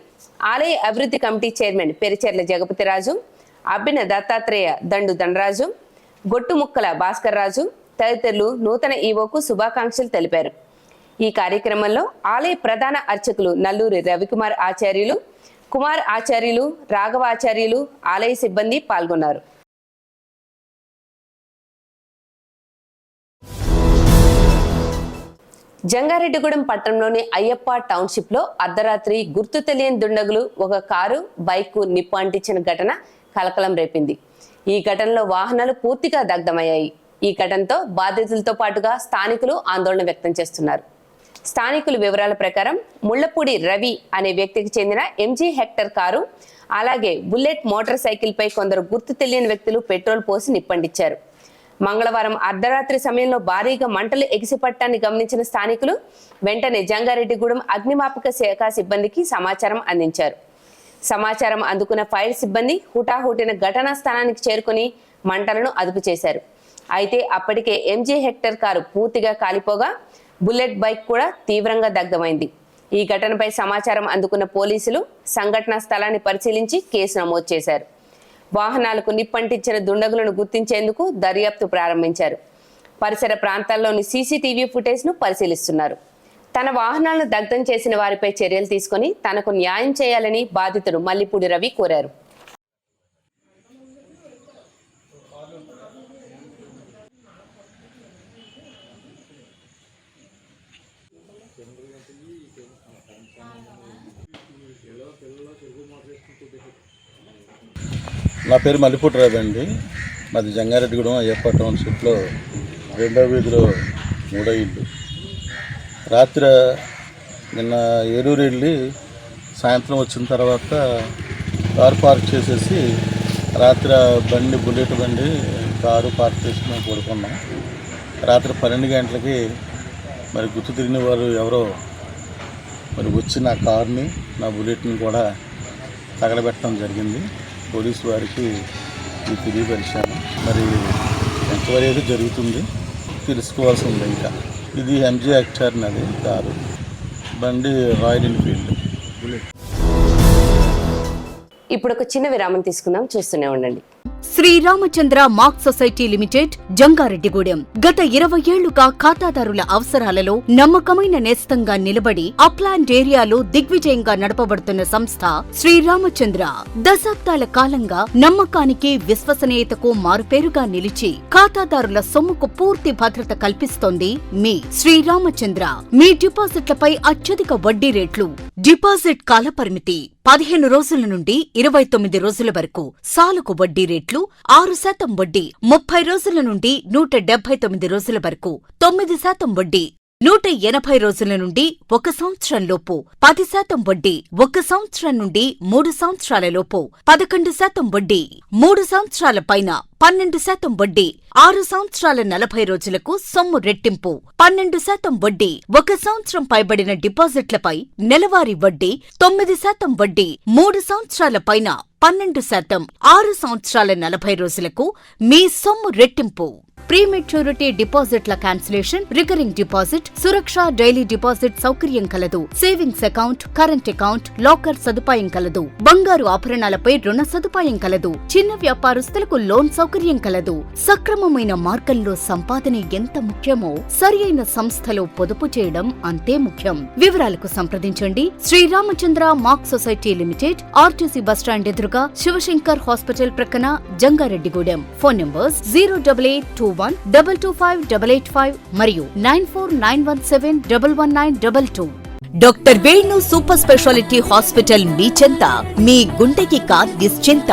ఆలయ అభివృద్ధి కమిటీ చైర్మన్ పెరిచెర్ల జగపతిరాజు, అబ్బిన దత్తాత్రేయ దండు దండరాజు, గొట్టుముక్కల భాస్కర్ రాజు తదితరులు నూతన ఈవోకు శుభాకాంక్షలు తెలిపారు. ఈ కార్యక్రమంలో ఆలయ ప్రధాన అర్చకులు నల్లూరి రవికుమార్ ఆచార్యులు, కుమార్ ఆచార్యులు, రాఘవ ఆచార్యులు, ఆలయ సిబ్బంది పాల్గొన్నారు. జంగారెడ్డిగూడెం పట్టణంలోని అయ్యప్ప టౌన్షిప్ లో అర్ధరాత్రి గుర్తు తెలియని దుండగులు ఒక కారు, బైక్ నిప్పు అంటించిన ఘటన కలకలం రేపింది. ఈ ఘటనలో వాహనాలు పూర్తిగా దగ్ధమయ్యాయి. ఈ ఘటనతో బాధితులతో పాటుగా స్థానికులు ఆందోళన వ్యక్తం చేస్తున్నారు. స్థానికుల వివరాల ప్రకారం ముళ్లపూడి రవి అనే వ్యక్తికి చెందిన ఎంజీ హెక్టర్ కారు, అలాగే బుల్లెట్ మోటార్ సైకిల్ పై కొందరు గుర్తు తెలియని వ్యక్తులు పెట్రోల్ పోసి నిప్పంటించారు. మంగళవారం అర్ధరాత్రి సమయంలో భారీగా మంటలు ఎగిసిపట్టాన్ని గమనించిన స్థానికులు వెంటనే జంగారెడ్డిగూడెం అగ్నిమాపక శాఖ సిబ్బందికి సమాచారం అందించారు. సమాచారం అందుకున్న ఫైర్ సిబ్బంది హుటాహుటిన ఘటనా స్థానానికి చేరుకుని మంటలను అదుపు చేశారు. అయితే అప్పటికే ఎంజీ హెక్టర్ కారు పూర్తిగా కాలిపోగా బుల్లెట్ బైక్ కూడా తీవ్రంగా దగ్ధమైంది. ఈ ఘటనపై సమాచారం అందుకున్న పోలీసులు సంఘటనా స్థలాన్ని పరిశీలించి కేసు నమోదు చేశారు. వాహనాలకు నిప్పంటించిన దుండగులను గుర్తించేందుకు దర్యాప్తు ప్రారంభించారు. పరిసర ప్రాంతాల్లోని సీసీటీవీ ఫుటేజ్ ను పరిశీలిస్తున్నారు. తన వాహనాలను దగ్ధం చేసిన వారిపై చర్యలు తీసుకుని తనకు న్యాయం చేయాలని బాధితుడు మల్లిపూడి రవి కోరారు. నా పేరు మల్లిపూడి రవి అండి. మాది జంగారెడ్డిగూడెం అయ్యప్ప టౌన్షిప్లో 2వ వీధిలో 3వ ఇల్లు. రాత్రి నిన్న ఏలూరు వెళ్ళి సాయంత్రం వచ్చిన తర్వాత కారు పార్క్ చేసేసి రాత్రి బుల్లెట్ బండి కారు పార్క్ చేసి మేము పడుకున్నాం. రాత్రి 12 గంటలకి మరి గుర్తు తిరిగిన వారు ఎవరో మరి వచ్చి నా కారుని, నా బుల్లెట్ని కూడా తగలబెట్టడం జరిగింది. పోలీసు వారికి ఇది తెలియపరిచాను. మరి ఎంక్వైరీ అయితే జరుగుతుంది, తెలుసుకోవాల్సి ఉంది. ఇంకా ఇది ఎంజీ హెక్టర్ అది కారు, బండి రాయల్ ఎన్ఫీల్డ్ బుల్లెట్. ఇప్పుడు ఒక చిన్న విరామం తీసుకుందాం, చూస్తూనే ఉండండి. శ్రీరామచంద్ర మాక్ సొసైటీ లిమిటెడ్, జంగారెడ్డిగూడెం. గత 20 ఏళ్లుగా ఖాతాదారుల అవసరాలలో నమ్మకమైన నేస్తంగా నిలబడి అప్లాండ్ ఏరియాలో దిగ్విజయంగా నడపబడుతున్న సంస్థ శ్రీరామచంద్ర. దశాబ్దాల కాలంగా నమ్మకానికి, విశ్వసనీయతకు మారుపేరుగా నిలిచి ఖాతాదారుల సొమ్ముకు పూర్తి భద్రత కల్పిస్తోంది మీ శ్రీరామచంద్ర. మీ డిపాజిట్లపై అత్యధిక వడ్డీ రేట్లు, డిపాజిట్ కాలపరిమితి 15 రోజుల నుండి 29 రోజుల వరకు, సాలుకు వడ్డీ రేట్లు 6% వడ్డీ, 30 రోజుల నుండి 179 రోజుల వరకు 9% వడ్డీ. 180 రోజుల నుండి 1 సంవత్సరం లోపు 10% వడ్డీ, 1 సంవత్సరం నుండి 3 సంవత్సరాల లోపు 11% వడ్డీ, 3 సంవత్సరాల పైన 12% వడ్డీ, 6 సంవత్సరాల 40 రోజులకు సొమ్ము రెట్టింపు 12% వడ్డీ, 1 సంవత్సరం పైబడిన డిపాజిట్లపై నెలవారీ వడ్డీ 9% వడ్డీ, 3 సంవత్సరాల పైన 12%, 6 సంవత్సరాల 40 రోజులకు మీ సొమ్ము రెట్టింపు. ప్రీమెచ్యూరిటీ డిపాజిట్ల క్యాన్సిలేషన్, రికరింగ్ డిపాజిట్, సురక్ష డైలీ డిపాజిట్ సౌకర్యం కలదు. Savings account, current account, locker సదుపాయం కలదు. బంగారు ఆభరణాలపై రుణ సదుపాయం కలదు. చిన్న వ్యాపారస్తులకు లోన్ సౌకర్యం కలదు. సక్రమమైన మార్గంలో సంపాదన ఎంత ముఖ్యమో సరియైన సంస్థలో పొదుపు చేయడం అంతే ముఖ్యం. వివరాలకు సంప్రదించండి. Sriramachandra mark society limited, RTC bus stand ఎదురుగా, శివశంకర్ హాస్పిటల్ ప్రక్కన, జంగారెడ్డిగూడెం. ఫోన్ నంబర్స్ 08821225885 మరియు 9491711922. Doctor Venu super speciality hospital మీ చెంత. మీ గుండెకి నిశ్చింత.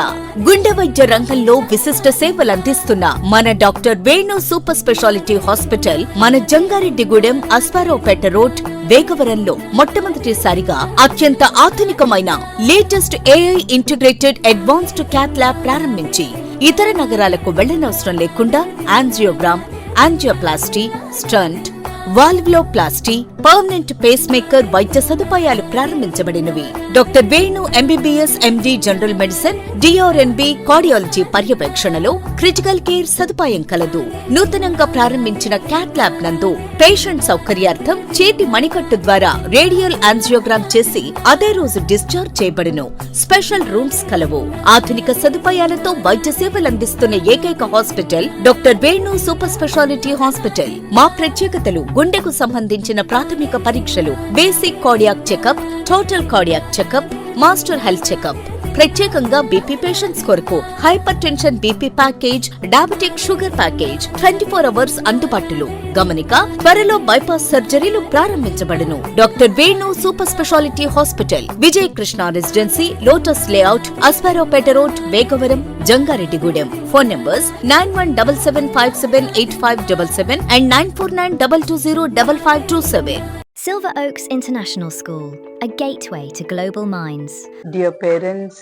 గుండె వైద్య రంగంలో విశిష్ట సేవలందిస్తున్న మన doctor Venu super speciality hospital మన జంగారెడ్డిగూడెం, అస్పారావుపేట రోడ్, వేగవరంలో మొట్టమొదటిసారిగా అత్యంత ఆధునికమైన latest AI integrated advanced cath lab ప్రారంభించి ఇతర నగరాలకు వెళ్లనవసరం లేకుండా angiogram, angioplasty, stent, valvuloplasty, permanent pacemaker వైద్య సదుపాయాలు ప్రారంభించబడినవి. Doctor Venu MBBS MD general medicine, DRNB cardiology పర్యవేక్షణలో క్రిటికల్ కేర్ సదుపాయం కలదు. నూతనంగా ప్రారంభించిన క్యాట్ ల్యాబ్ నందు పేషెంట్ సౌకర్యార్థం చేతి మణికట్టు ద్వారా రేడియల్ యాంజియోగ్రామ్ చేసి అదే రోజు డిశ్చార్జ్ చేయబడును. స్పెషల్ రూమ్స్ కలవు. ఆధునిక సదుపాయాలతో వైద్య సేవలందిస్తున్న ఏకైక hospital doctor Venu super speciality hospital. మా ప్రత్యేకతలు: గుండెకు సంబంధించిన ప్రాథమిక పరీక్షలు, basic cardiac checkup, total cardiac checkup, master health checkup. ప్రత్యేకంగా బీపీ పేషెంట్స్ కొరకు hypertension BP package, diabetic sugar package 24 hours అందుబాటులో. గమనిక: త్వరలో బైపాస్ సర్జరీలు ప్రారంభించబడును. Doctor Venu super speciality hospital, Vijaya Krishna residency, lotus layout, Aswaraopeta road, Vegavaram, Jangareddygudem. Phone numbers 9177578577 and 9492205527. Silver Oaks International School, a gateway to global minds. Dear parents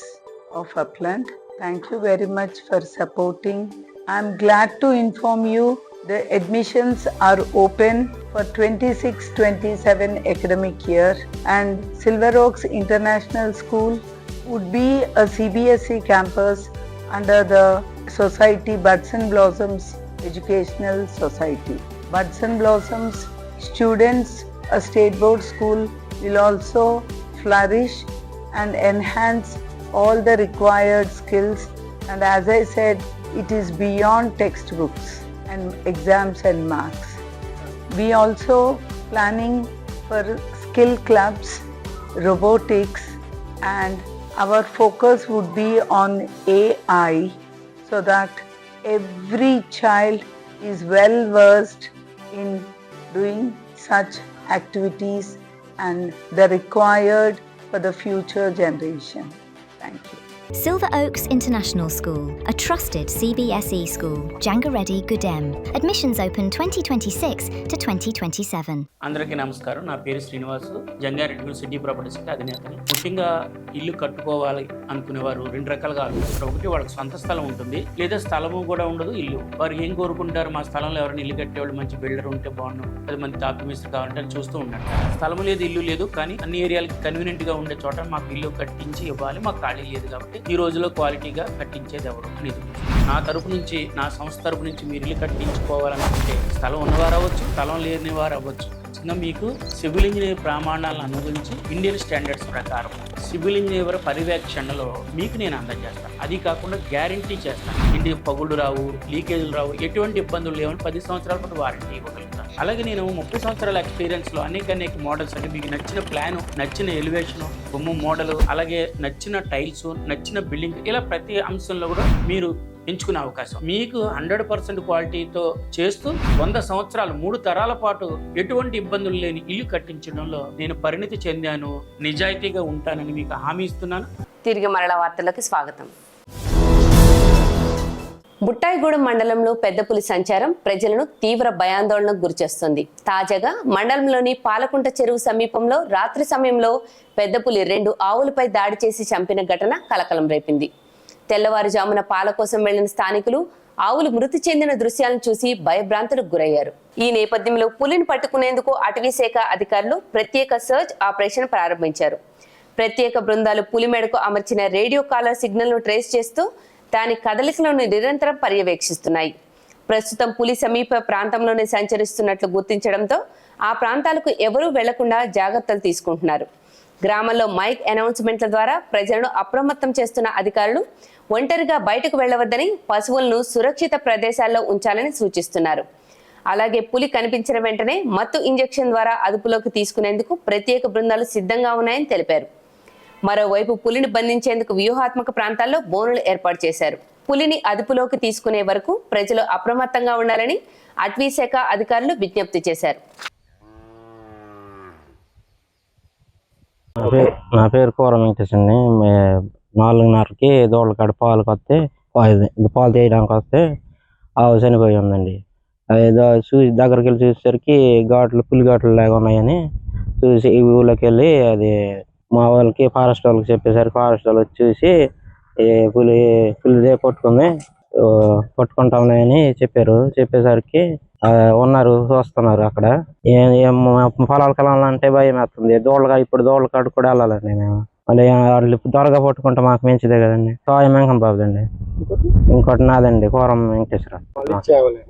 of Upland, thank you very much for supporting. I'm glad to inform you the admissions are open for 26-27 academic year, and Silver Oaks International School would be a CBSE campus under the Society Buds and Blossoms Educational Society. Buds and Blossoms students, a state board school, will also flourish and enhance all the required skills, and as I said, it is beyond textbooks and exams and marks. We also planning for skill clubs, robotics, and our focus would be on AI, so that every child is well versed in doing such activities and the required for the future generation. Thank you. Silver Oaks International School, a trusted CBSE school, Jangareddy Gudem. Admissions open 2026 to 2027. అందరికీ నమస్కారం. నా పేరు శ్రీనివాసు, జంగారెడ్డి సిటీ ప్రాపర్టీస్కి అధినేతని. ముఖ్యంగా ఇల్లు కట్టుకోవాలి అనుకునేవారు రెండు రకాలుగా ఆలోచిస్తారు. ఒకటి, వాళ్ళకి సొంత స్థలం ఉంటుంది, లేదా స్థలము కూడా ఉండదు, ఇల్లు. వారు ఏం కోరుకుంటారు? మా స్థలంలో ఎవరైనా ఇల్లు కట్టేవాళ్ళు మంచి బిల్డర్ ఉంటే బాగున్నాం, 10 మంది తాపి మిస్త్రి కావాలంటే చూస్తూ ఉంటారు. స్థలము లేదు, ఇల్లు లేదు, కానీ అన్ని ఏరియాలకి కన్వీనియంట్ గా ఉండే చోట మాకు ఇల్లు కట్టించి ఇవ్వాలి, మాకు ఖాళీ లేదు కాబట్టి ఈ రోజులో క్వాలిటీగా కట్టించేది ఎవరు అనేది. నా తరపు నుంచి, నా సంస్థ తరపు నుంచి మీరు ఇల్లు కట్టించుకోవాలనుకుంటే స్థలం ఉన్నవారు అవ్వచ్చు, స్థలం లేని వారు అవ్వచ్చు. మీకు సివిల్ ఇంజనీర్ ప్రమాణాలను అనుగురించి ఇండియన్ స్టాండర్డ్స్ ప్రకారం సివిల్ ఇంజనీర్ పర్యవేక్షణలో మీకు నేను అందజేస్తాను. అది కాకుండా గ్యారంటీ చేస్తాను, ఇంటికి పగుళ్ళు రావు, లీకేజీలు రావు, ఎటువంటి ఇబ్బందులు లేవని 10 సంవత్సరాల పాటు వారంటీ ఇవ్వగలుగుతాను. అలాగే నేను 30 సంవత్సరాల ఎక్స్పీరియన్స్లో అనేక మోడల్స్, అంటే మీకు నచ్చిన ప్లాను, నచ్చిన ఎలివేషను, బొమ్మ మోడలు, అలాగే నచ్చిన టైల్స్, నచ్చిన బిల్డింగ్, ఇలా ప్రతి అంశంలో కూడా మీరు ఎంచుకునే అవకాశం. మీకు 100% క్వాలిటీతో చేస్తూ 100 సంవత్సరాలు 3 తరాల పాటు ఎటువంటి ఇబ్బందులు లేని ఇల్లు కట్టించడంలో నేను పరిణితి చెందాను, నిజాయితీగా ఉంటానని మీకు హామీ ఇస్తున్నాను. తిరిగి మరల వార్తలకు స్వాగతం. బుట్టాయిగూడెం మండలంలో పెద్ద పులి సంచారం ప్రజలను తీవ్ర భయాందోళనకు గురిచేస్తుంది. తాజాగా మండలంలోని పాలకుంట చెరువు సమీపంలో రాత్రి సమయంలో పెద్ద పులి 2 ఆవులపై దాడి చేసి చంపిన ఘటన కలకలం రేపింది. తెల్లవారుజామున పాల కోసం వెళ్లిన స్థానికులు ఆవులు మృతి చెందిన దృశ్యాలను చూసి భయభ్రాంతులకు గురయ్యారు. ఈ నేపథ్యంలో పులిని పట్టుకునేందుకు అటవీ శాఖ అధికారులు ప్రత్యేక సర్చ్ ఆపరేషన్ ప్రారంభించారు. ప్రత్యేక బృందాలు పులి మెడకు అమర్చిన రేడియో కాలర్ సిగ్నల్ ను ట్రేస్ చేస్తూ దాని కదలికలను నిరంతరం పర్యవేక్షిస్తున్నాయి. ప్రస్తుతం పులి సమీప ప్రాంతంలోనే సంచరిస్తున్నట్లు గుర్తించడంతో ఆ ప్రాంతాలకు ఎవరూ వెళ్లకుండా జాగ్రత్తలు తీసుకుంటున్నారు. గ్రామంలో మైక్ అనౌన్స్మెంట్ల ద్వారా ప్రజలను అప్రమత్తం చేస్తున్న అధికారులు ఒంటరిగా బయటకు వెళ్లవద్దని, పశువులను సురక్షిత ప్రదేశాల్లో ఉంచాలని సూచిస్తున్నారు. అలాగే పులి కనిపించిన వెంటనే మత్తు ఇంజెక్షన్ ద్వారా అదుపులోకి తీసుకునేందుకు ప్రత్యేక బృందాలు సిద్ధంగా ఉన్నాయని తెలిపారు. మరోవైపు పులిని బంధించేందుకు వ్యూహాత్మక ప్రాంతాల్లో బోనులు ఏర్పాటు చేశారు. పులిని అదుపులోకి తీసుకునే వరకు ప్రజలు అప్రమత్తంగా ఉండాలని అటవీ శాఖ అధికారులు విజ్ఞప్తి చేశారు. నా పేరు కూర వెంకటేష్ అండి. 4:30కి దోళ్ళ కాడ పాలు కొస్తే పాలు తీయడానికి వస్తే ఆవు చనిపోయి ఉందండి. అదేదో చూసి దగ్గరికి వెళ్ళి చూసేసరికి పులి ఘాట్లు లాగా ఉన్నాయని చూసి ఈ ఊళ్ళోకి వెళ్ళి అది మా వాళ్ళకి ఫారెస్ట్ వాళ్ళకి చెప్పేసరికి ఫారెస్ట్ వాళ్ళు చూసి పులి పట్టుకుంటా ఉన్నాయని చెప్పేసరికి ఉన్నారు, చూస్తున్నారు. అక్కడ పొలాల కలాలు అంటే భయం వేస్తుంది. ఇప్పుడు దోళ్ళ కాడ కూడా వెళ్ళాలండి మేము. మళ్ళీ వాళ్ళు త్వరగా పట్టుకుంటే మాకు మంచిదే కదండి. సాయం వెంకన్న బాబుదండి. ఇంకోటి నాదండి కూరం వెంకటేశ్వర.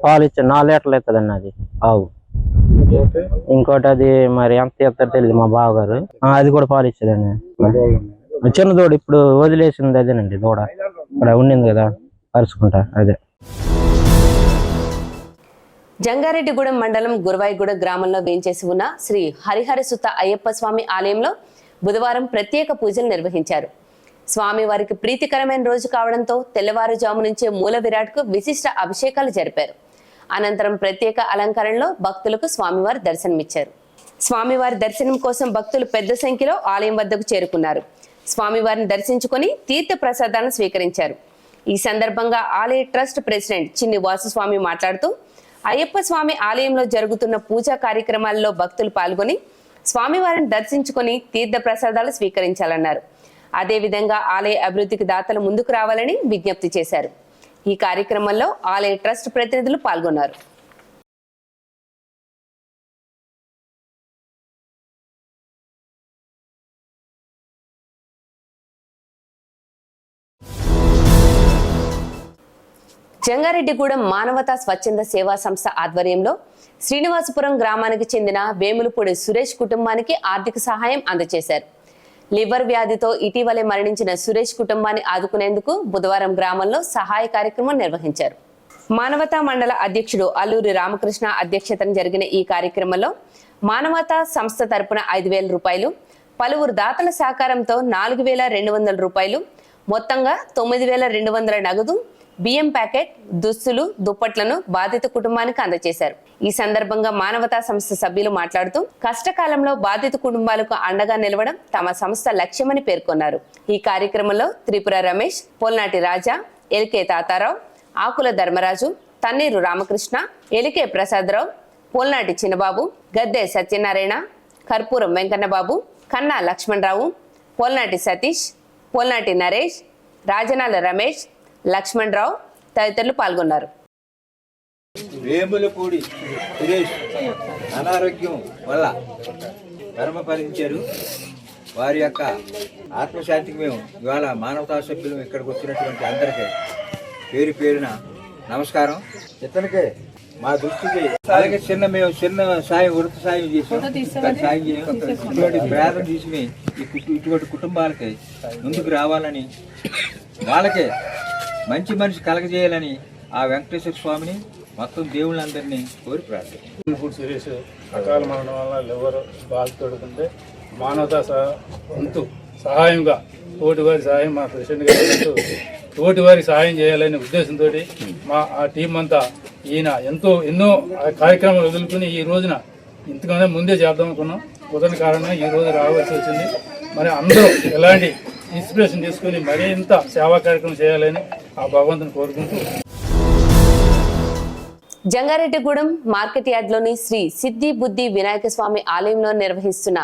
పాలు ఇచ్చాను 4 లీటర్లు అవుతుందండి అది ఆవు. ఇంకోటి అది మరి ఎంత ఇస్తారో తెలియదు మా బావగారు. అది కూడా పాలు ఇచ్చేదండి. చిన్న దూడ ఇప్పుడు వదిలేసింది అదేనండి. దూడ ఇక్కడ ఉండింది కదా పరుచుకుంటా అదే. జంగారెడ్డిగూడెం మండలం గురవాయిగూడ గ్రామంలో వేంచేసి ఉన్న శ్రీ హరిహరసుత అయ్యప్ప స్వామి ఆలయంలో బుధవారం ప్రత్యేక పూజలు నిర్వహించారు. స్వామివారికి ప్రీతికరమైన రోజు కావడంతో తెల్లవారుజాము నుంచే మూల విరాట్కు విశిష్ట అభిషేకాలు జరిపారు. అనంతరం ప్రత్యేక అలంకరణలో భక్తులకు స్వామివారి దర్శనమిచ్చారు. స్వామివారి దర్శనం కోసం భక్తులు పెద్ద సంఖ్యలో ఆలయం వద్దకు చేరుకున్నారు. స్వామివారిని దర్శించుకొని తీర్థ ప్రసాదాలను స్వీకరించారు. ఈ సందర్భంగా ఆలయ ట్రస్ట్ ప్రెసిడెంట్ చిన్ని వాసుస్వామి మాట్లాడుతూ అయ్యప్ప స్వామి ఆలయంలో జరుగుతున్న పూజా కార్యక్రమాల్లో భక్తులు పాల్గొని స్వామివారిని దర్శించుకొని తీర్థ ప్రసాదాలు స్వీకరించాలన్నారు. అదేవిధంగా ఆలయ అభివృద్ధికి దాతలు ముందుకు రావాలని విజ్ఞప్తి చేశారు. ఈ కార్యక్రమంలో ఆలయ ట్రస్ట్ ప్రతినిధులు పాల్గొన్నారు. జంగారెడ్డిగూడెం మానవతా స్వచ్ఛంద సేవా సంస్థ ఆధ్వర్యంలో శ్రీనివాసపురం గ్రామానికి చెందిన వేములపూడి సురేష్ కుటుంబానికి ఆర్థిక సహాయం అందజేశారు. లివర్ వ్యాధితో ఇటీవలే మరణించిన సురేష్ కుటుంబాన్ని ఆదుకునేందుకు బుధవారం గ్రామంలో సహాయ కార్యక్రమం నిర్వహించారు. మానవతా మండల అధ్యక్షుడు అల్లూరి రామకృష్ణ అధ్యక్షతన జరిగిన ఈ కార్యక్రమంలో మానవతా సంస్థ తరపున 5,000 రూపాయలు, పలువురు దాతల సహకారంతో 4,200 రూపాయలు, మొత్తంగా 9,200 నగదు, బియ్యం ప్యాకెట్, దుస్తులు, దుప్పట్లను బాధిత కుటుంబానికి అందజేశారు. ఈ సందర్భంగా మానవతా సంస్థ సభ్యులు మాట్లాడుతూ కష్టకాలంలో బాధిత కుటుంబాలకు అండగా నిలవడం తమ సంస్థ లక్ష్యమని పేర్కొన్నారు. ఈ కార్యక్రమంలో త్రిపుర రమేష్, పోల్నాటి రాజా, ఎల్కే తాతారావు, ఆకుల ధర్మరాజు, తన్నీరు రామకృష్ణ, ఎలికే ప్రసాదరావు, పోల్నాటి చిన్నబాబు, గద్దె సత్యనారాయణ, కర్పూరం వెంకన్నబాబు, కన్నా లక్ష్మణరావు, పోల్నాటి సతీష్, పోల్నాటి నరేష్, రాజనాల రమేష్, లక్ష్మణరావు తదితరులు పాల్గొన్నారు. వేములపూడి సురేష్ అనారోగ్యం వల్ల ధర్మపరించారు. వారి యొక్క ఆత్మశాంతికి మేము ఇవాళ మానవతా సభ్యులు ఇక్కడికి వచ్చినటువంటి అందరికీ పేరు పేరున నమస్కారం. ఇతనికే మా దృష్టికి అలాగే మేము చిన్న సాయం వృత్తి సాయం చేసాం. సాయం చేసాం. ఇటువంటి ప్రయాణం తీసుకుని ఇటువంటి కుటుంబాలకి ముందుకు రావాలని, వాళ్ళకే మంచి మనిషి కలగజేయాలని ఆ వెంకటేశ్వర స్వామిని మొత్తం దేవుళ్ళందరినీ కోరి ప్రార్థన. సురేష్ అకాల మరణం వల్ల లివర్ బాధితుడుకుంటే మానవతా వంతు సహాయంగా తోటివారి సహాయం మా ప్రెసిడెంట్ గారు తోటివారికి సహాయం చేయాలనే ఉద్దేశంతో మా ఆ టీం అంతా ఈయన ఎన్నో కార్యక్రమాలు వదులుకుని ఈ రోజున ఇంతకన్నా ముందే చేద్దాం అనుకున్నాం. కుదరని కారణంగా ఈ రోజు రావాల్సి వచ్చింది. మరి అందరూ ఎలాంటి ఇన్స్పిరేషన్ తీసుకుని మరింత సేవా కార్యక్రమం చేయాలని ఆ భగవంతుని కోరుకుంటూ జంగారెడ్డిగూడెం మార్కెట్ యార్డ్లోని శ్రీ సిద్ధి బుద్ధి వినాయక స్వామి ఆలయంలో నిర్వహిస్తున్న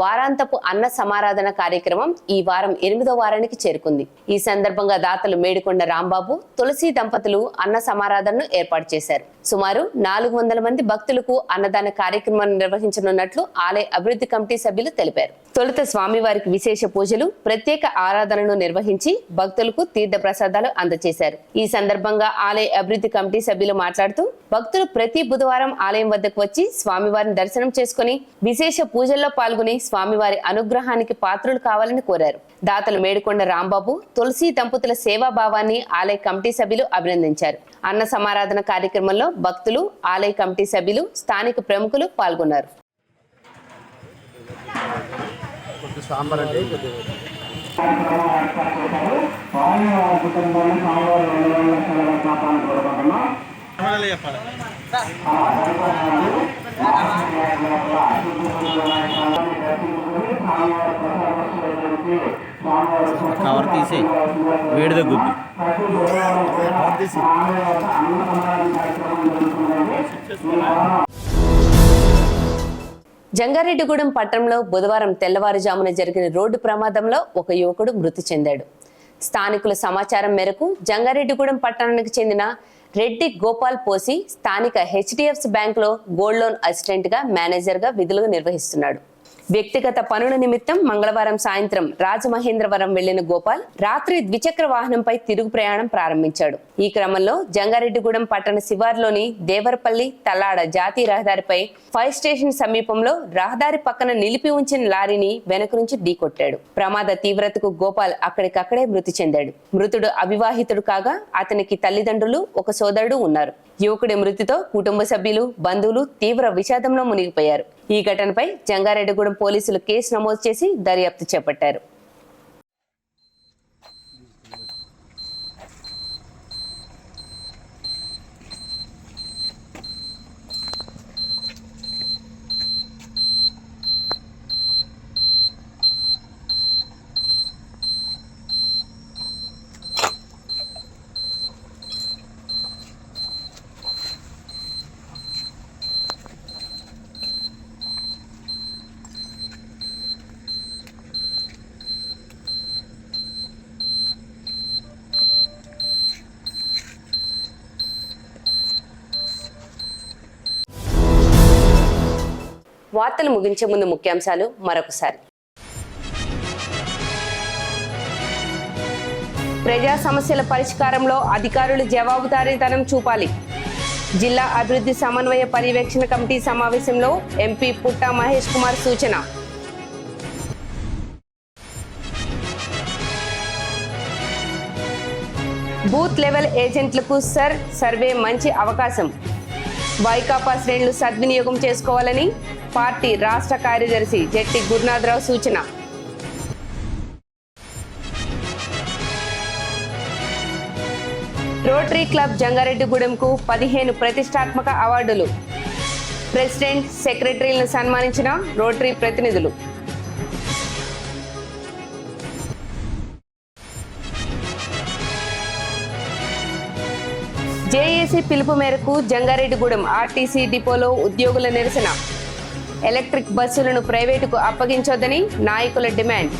వారాంతపు అన్న సమారాధన కార్యక్రమం ఈ వారం 8వ వారానికి చేరుకుంది. ఈ సందర్భంగా దాతలు మేడికొండ రాంబాబు, తులసి దంపతులు అన్న సమారాధనను ఏర్పాటు చేశారు. సుమారు 400 మంది భక్తులకు అన్నదాన కార్యక్రమాన్ని నిర్వహించనున్నట్లు ఆలయ అభివృద్ధి కమిటీ సభ్యులు తెలిపారు. తొలుత స్వామివారికి విశేష పూజలు, ప్రత్యేక ఆరాధనను నిర్వహించి భక్తులకు తీర్థ ప్రసాదాలు అందజేశారు. ఈ సందర్భంగా ఆలయ అభివృద్ధి కమిటీ సభ్యులు మాట్లాడుతూ భక్తులు ప్రతి బుధవారం ఆలయం వద్దకు వచ్చి స్వామివారిని దర్శనం చేసుకుని విశేష పూజల్లో పాల్గొని స్వామివారి అనుగ్రహానికి పాత్రులు కావాలని కోరారు. దాతలు మేడికొండ రాంబాబు, తులసి దంపతుల సేవాభావాన్ని ఆలయ కమిటీ సభ్యులు అభినందించారు. అన్న సమారాధన కార్యక్రమంలో భక్తులు, ఆలయ కమిటీ సభ్యులు, స్థానిక ప్రముఖులు పాల్గొన్నారు. కవర్ తీసి వేడిద గుద్ది జంగారెడ్డిగూడెం పట్టణంలో బుధవారం తెల్లవారుజామున జరిగిన రోడ్డు ప్రమాదంలో ఒక యువకుడు మృతి చెందాడు. స్థానికుల సమాచారం మేరకు జంగారెడ్డిగూడెం పట్టణానికి చెందిన రెడ్డి గోపాల్ పోసి స్థానిక హెచ్డిఎఫ్సి బ్యాంకులో గోల్డ్ లోన్ అసిస్టెంట్ గా, మేనేజర్ గా విధులు నిర్వహిస్తున్నాడు. వ్యక్తిగత పనుల నిమిత్తం మంగళవారం సాయంత్రం రాజమహేంద్రవరం వెళ్లిన గోపాల్ రాత్రి ద్విచక్ర వాహనంపై తిరుగు ప్రయాణం ప్రారంభించాడు. ఈ క్రమంలో జంగారెడ్డిగూడెం పట్టణ శివార్లోని దేవరపల్లి తల్లాడ జాతీయ రహదారిపై ఫైర్ స్టేషన్ సమీపంలో రహదారి పక్కన నిలిపి ఉంచిన లారీని వెనక నుంచి ఢీకొట్టాడు. ప్రమాద తీవ్రతకు గోపాల్ అక్కడికక్కడే మృతి చెందాడు. మృతుడు అవివాహితుడు కాగా అతనికి తల్లిదండ్రులు, ఒక సోదరుడు ఉన్నారు. యువకుడి మృతితో కుటుంబ సభ్యులు, బంధువులు తీవ్ర విషాదంలో మునిగిపోయారు. ఈ ఘటనపై జంగారెడ్డిగూడెం పోలీసులు కేసు నమోదు చేసి దర్యాప్తు చేపట్టారు. వార్తలు ముగించే ముందు ముఖ్యాంశాలు మరొకసారి. ప్రజా సమస్యల పరిష్కారంలో అధికారులు జవాబుదారీతనం చూపాలి. జిల్లా అభివృద్ధి సమన్వయ పర్యవేక్షణ కమిటీ సమావేశంలో ఎంపీ పుట్టా మహేష్ కుమార్ సూచన. బూత్ లెవెల్ ఏజెంట్లకు సర్వే మంచి అవకాశం. వైకాపా శ్రేణులు సద్వినియోగం చేసుకోవాలని పార్టీ రాష్ట్ర కార్యదర్శి జెట్టి గురునాథరావు సూచన. రోటరీ క్లబ్ జంగారెడ్డిగూడెంకు 15 ప్రతిష్టాత్మక అవార్డులు. ప్రెసిడెంట్, సెక్రటరీలను సన్మానించిన రోటరీ ప్రతినిధులు. జేఏసీ పిలుపు మేరకు జంగారెడ్డిగూడెం ఆర్టీసీ డిపోలో ఉద్యోగుల నిరసన. ఎలక్ట్రిక్ బస్సులను ప్రైవేటుకు అప్పగించొద్దని నాయకుల డిమాండ్.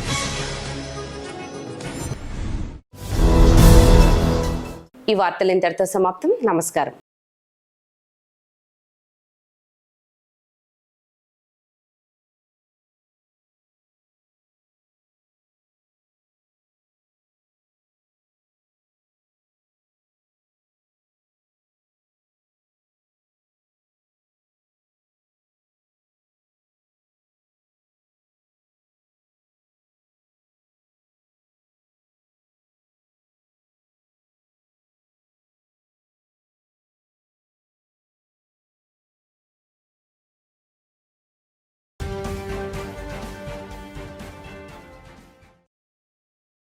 ఈ వార్తలు ఇంతటితో సమాప్తం. నమస్కారం.